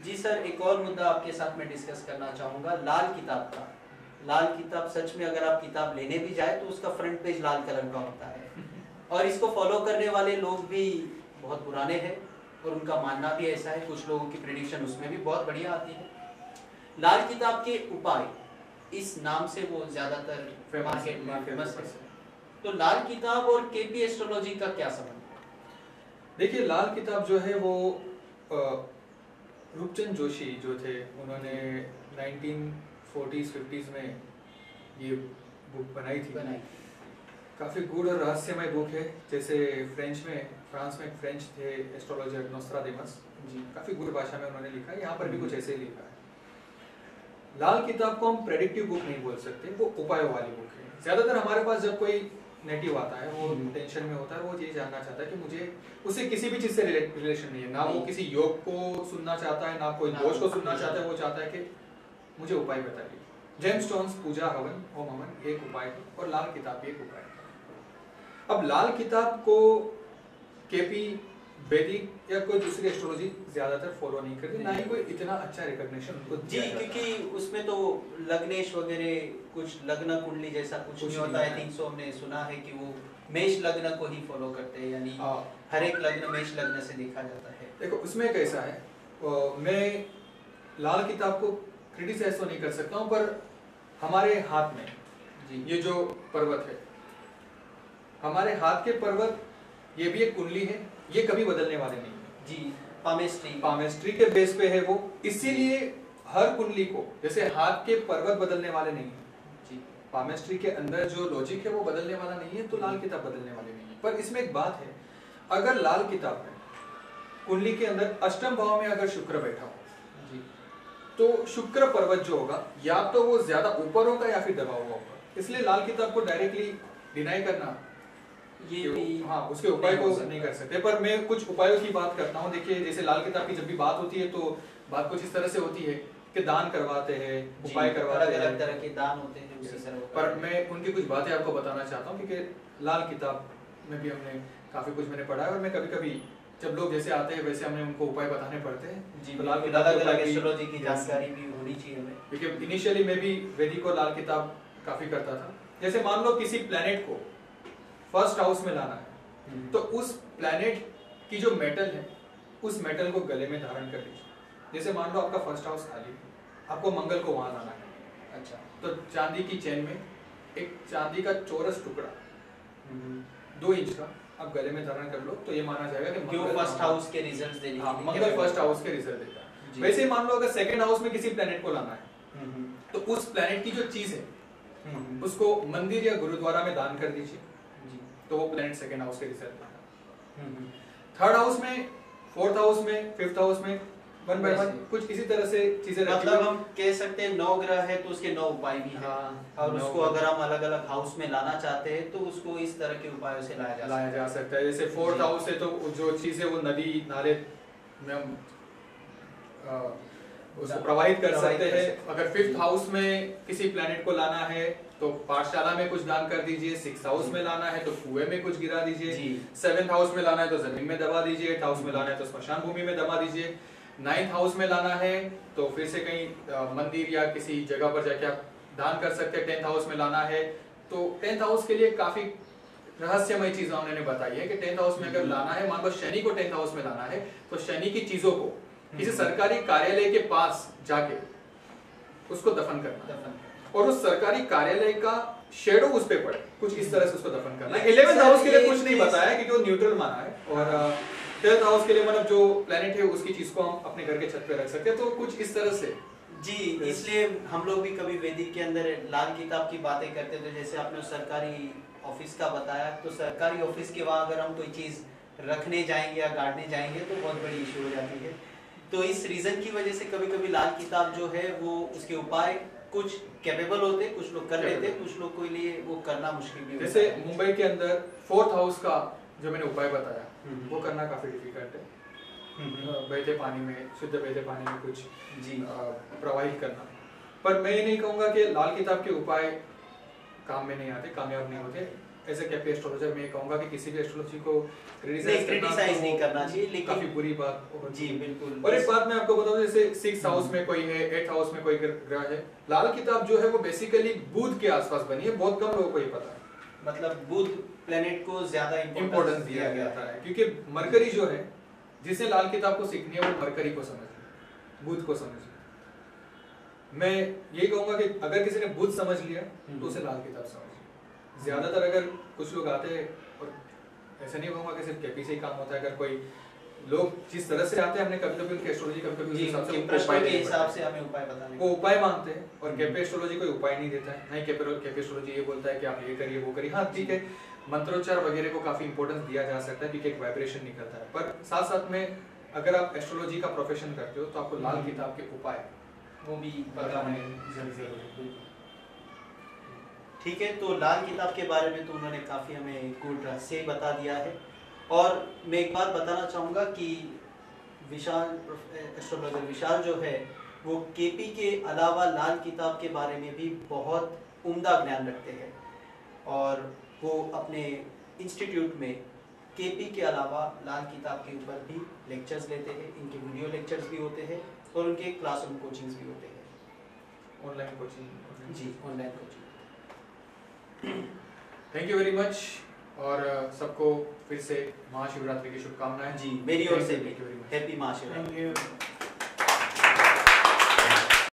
जी sir, एक और मुद्दा आपके साथ में डिस्कस करना चाहूँगा लाल किताब का। लाल किताब सच में अगर आप किताब लेने भी जाए तो उसका फ्रंट पेज लाल कलर का होता है और इसको फॉलो करने वाले लोग भी बहुत पुराने हैं और उनका मानना भी ऐसा है। कुछ लोगों की प्रेडिक्शन उसमें भी बहुत बढ़िया आती है। लाल किताब के उपाय इस नाम से वो ज़्यादातर मार्केट में फेमस है। तो लाल किताब और केपी एस्ट्रोलॉजी का क्या संबंध? देखिए, लाल किताब जो है वो रूपचंद जोशी जो थे, उन्होंने 1940s-50s में ये बुक बनाई थी। काफ़ी गूढ़ और रहस्यमय बुक है। जैसे फ्रांस में एक फ्रेंच थे एस्ट्रोलॉजर नोस्ट्राडेमस जी, काफ़ी गूढ़ भाषा में उन्होंने लिखा है। यहाँ पर भी कुछ ऐसे ही लिखा है। लाल किताब को हम प्रेडिक्टिव बुक नहीं बोल सकते, वो उपायों वाली बुक है। ज़्यादातर हमारे पास जब कोई नेटिव आता है, वो टेंशन में होता है, वो ये जानना चाहता है कि मुझे उससे किसी भी चीज से रिलेशन नहीं है, ना वो किसी योग को सुनना चाहता है, ना कोई दोष को सुनना चाहता है। वो चाहता है कि मुझे उपाय बताइए। जेमस्टोन्स, पूजा, हवन, होम हवन एक उपाय है और लाल किताब भी एक उपाय है। अब लाल किताब को केपी, वैदिक या कोई दूसरी एस्ट्रोलॉजी ज्यादातर फॉलो नहीं करती, ना ही कोई इतना अच्छा रिकॉग्निशन उनको जी, क्योंकि उसमें तो लग्नेश वगैरह कुछ लग्न कुंडली जैसा कुछ नहीं होता है। 300 हमने सुना है कि वो मेष लग्न को ही फॉलो करते हैं, यानी हर एक लग्न मेष लग्न से देखा जाता है। देखो, उसमें कैसा है, मैं लाल किताब को क्रिटिसाइज तो नहीं कर सकता हूँ, पर हमारे हाथ में जी ये जो पर्वत है, हमारे हाथ के पर्वत, ये भी एक कुंडली है, ये कभी बदलने वाले नहीं है जी। पामेस्ट्री के बेस पे है वो, इसीलिए हर कुंडली को, जैसे हाथ के पर्वत बदलने वाले नहीं है जी, पामेस्ट्री के अंदर जो लॉजिक है वो बदलने वाला नहीं है, तो लाल किताब बदलने वाली नहीं है। पर इसमें एक बात है, अगर लाल किताब में कुंडली के अंदर अष्टम भाव में अगर शुक्र बैठा हो जी, तो शुक्र पर्वत जो होगा, या तो वो ज्यादा ऊपर होगा या फिर दबा हुआ होगा। इसलिए लाल किताब को डायरेक्टली डिनाई करना, ये भी हाँ, उसके उपाय को नहीं कर सकते। पर मैं कुछ उपायों की बात करता हूँ। देखिए, जैसे लाल किताब की जब भी बात होती है तो बात कुछ इस तरह से होती है कि दान करवाते हैं, उपाय करवाते हैं, अलग तरह के दान होते हैं उसी तरह। पर मैं उनकी कुछ बातें आपको बताना चाहता हूँ, क्योंकि लाल किताब में भी हमने काफी कुछ मैंने पढ़ा है और मैं कभी कभी जब लोग जैसे आते हैं वैसे हमें उनको उपाय बताने पड़ते हैं जी। तो लाल किताब अलग एस्ट्रोलॉजी की जानकारी भी होनी चाहिए हमें, क्योंकि इनिशियली मैं भी वैदिक और लाल किताब काफी करता था। जैसे मान लो किसी प्लेनेट को फर्स्ट हाउस में लाना है, तो उस प्लेनेट की जो मेटल है, उस मेटल को गले में धारण कर लीजिए। जैसे मान लो आपका फर्स्ट हाउस खाली है, आपको मंगल को वहां लाना है। अच्छा, तो चांदी की चेन में एक चांदी का चौरस टुकड़ा 2 इंच का आप गले में धारण कर लो, तो ये माना जाएगा कि मंगल फर्स्ट हाउस के रिजल्ट्स देने के लिए, मंगल फर्स्ट हाउस के रिजल्ट देता है। वैसे ही मान लो अगर सेकंड हाउस में किसी प्लेनेट को लाना है, तो उस प्लेनेट की जो चीज है उसको मंदिर या गुरुद्वारा में दान कर दीजिए, तो वो प्लेनेट सेकंड हाउस के रिजल्ट देगा। थर्ड हाउस में, फोर्थ हाउस में, फिफ्थ हाउस में 1 बाय 1 कुछ इसी तरह से चीजें, मतलब हम कह सकते हैं 9 ग्रह है तो उसके 9 उपाय भी हैं। और उसको अगर हम अलग अलग हाउस में लाना चाहते हैं तो उसको इस तरह के उपायों से लाया जा सकता है। जैसे फोर्थ हाउस है तो जो चीज है वो नदी नाले में हम उसको प्रवाहित कर सकते हैं। अगर फिफ्थ हाउस में किसी प्लेनेट को लाना है तो पाठशाला में कुछ दान कर दीजिए, 6th हाउस में लाना है तो कुएं में कुछ गिरा दीजिए, 7th हाउस में लाना है तो जमीन में दबा दीजिए, 8th हाउस में लाना है तो स्मशान भूमि में दबा दीजिए, 9th हाउस में लाना है तो फिर से कहीं मंदिर या किसी जगह पर जाके आप दान कर सकते हैं। 10th हाउस में लाना है तो 10th हाउस के लिए काफी रहस्यमय चीजें उन्होंने बताई है कि 10th हाउस में अगर लाना है, मान लो शनि को 10th हाउस में लाना है, तो शनि की चीजों को किसी सरकारी कार्यालय के पास जाके उसको दफन करना और उस सरकारी कार्यालय का शेडो उस पे पड़े, कुछ इस तरह से उसको दफन करना है। 11th हाउस के लिए कुछ नहीं बताया क्योंकि वो न्यूट्रल माना है, और 12th हाउस के लिए मतलब जो प्लेनेट है उसकी चीज को हम अपने घर के छत पे रख सकते हैं, तो कुछ इस तरह से जी। इसलिए हम लोग भी कभी वैदिक के अंदर लाल किताब की बातें करते थे, जैसे आपने सरकारी ऑफिस का बताया, तो सरकारी ऑफिस के वहाँ अगर हम कोई चीज रखने जाएंगे या गाड़ने जाएंगे तो बहुत बड़ी इशू हो जाती है। तो इस रीजन की वजह से कभी कभी लाल किताब जो है वो उसके उपाय कुछ कैपेबल होते, कुछ लोग कर लेते, कुछ लोग के लिए वो करना मुश्किल भी होता है। जैसे मुंबई के अंदर 4th हाउस का जो मैंने उपाय बताया वो करना काफी डिफिकल्ट है। बहते पानी में, शुद्ध बहते पानी में कुछ जी प्रवाहित करना। पर मैं ये नहीं कहूँगा कि लाल किताब के उपाय काम में नहीं आते, कामयाब नहीं होते। एज ए केपी एस्ट्रोलॉजर मैं कहूंगा कि किसी भी एस्ट्रोलॉजी को क्रिटिसाइज नहीं करना चाहिए, लेकिन काफी बुरी बात जी बिल्कुल। और एक बात मैं आपको बताऊं, जैसे 6th हाउस में कोई है, 8th हाउस में कोई ग्रह है, लाल किताब जो है वो बेसिकली बुध के आसपास बनी है, बहुत कम लोगों को ये पता है। मतलब बुध प्लेनेट को ज्यादा इंपॉर्टेंस दिया गया है, क्योंकि मरकरी जो है, जिसे लाल किताब को सीखनी है वो मरकरी को समझ, बुध को समझ। मैं यही कहूंगा कि अगर किसी ने बुध समझ लिया तो उसे लाल किताब समझ। ज्यादातर अगर कुछ लोग आते हैं, और ऐसा नहीं कहूंगा कि सिर्फ केपी से ही काम होता है, अगर कोई लोग जिस तरह से आते हैं, हमने कभी कभी उनके एस्ट्रोलॉजी कभी प्रश्नों के हिसाब से हमें उपाय बताने, वो उपाय मांगते हैं, और केपी एस्ट्रोलॉजी कोई उपाय नहीं देता है। नहीं, केपी एस्ट्रोलॉजी ये बोलता है कि आप ये करिए वो करिए। हाँ ठीक है, मंत्रोच्चार वगैरह को काफी इंपॉर्टेंस दिया जा सकता है क्योंकि एक वाइब्रेशन निकलता है, पर साथ साथ में अगर आप एस्ट्रोलॉजी का प्रोफेशन करते हो तो आपको लाल किताब के उपाय वो भी बताने जरूरी। ठीक है, तो लाल किताब के बारे में तो उन्होंने काफ़ी हमें गुड रहस्य बता दिया है। और मैं एक बात बताना चाहूँगा कि विशाल एस्ट्रोलॉजर विशाल जो है वो केपी के अलावा लाल किताब के बारे में भी बहुत उम्दा ज्ञान रखते हैं, और वो अपने इंस्टीट्यूट में केपी के अलावा लाल किताब के ऊपर भी लेक्चर्स लेते हैं। इनके वीडियो लेक्चर्स भी होते हैं और उनके क्लासरूम कोचिंग्स भी होते हैं, ऑनलाइन कोचिंग। जी online coaching. Thank you very much, और सबको फिर से महाशिवरात्रि की शुभकामनाएं। जी मेरी ओर से भी हैप्पी महाशिवरात्रि।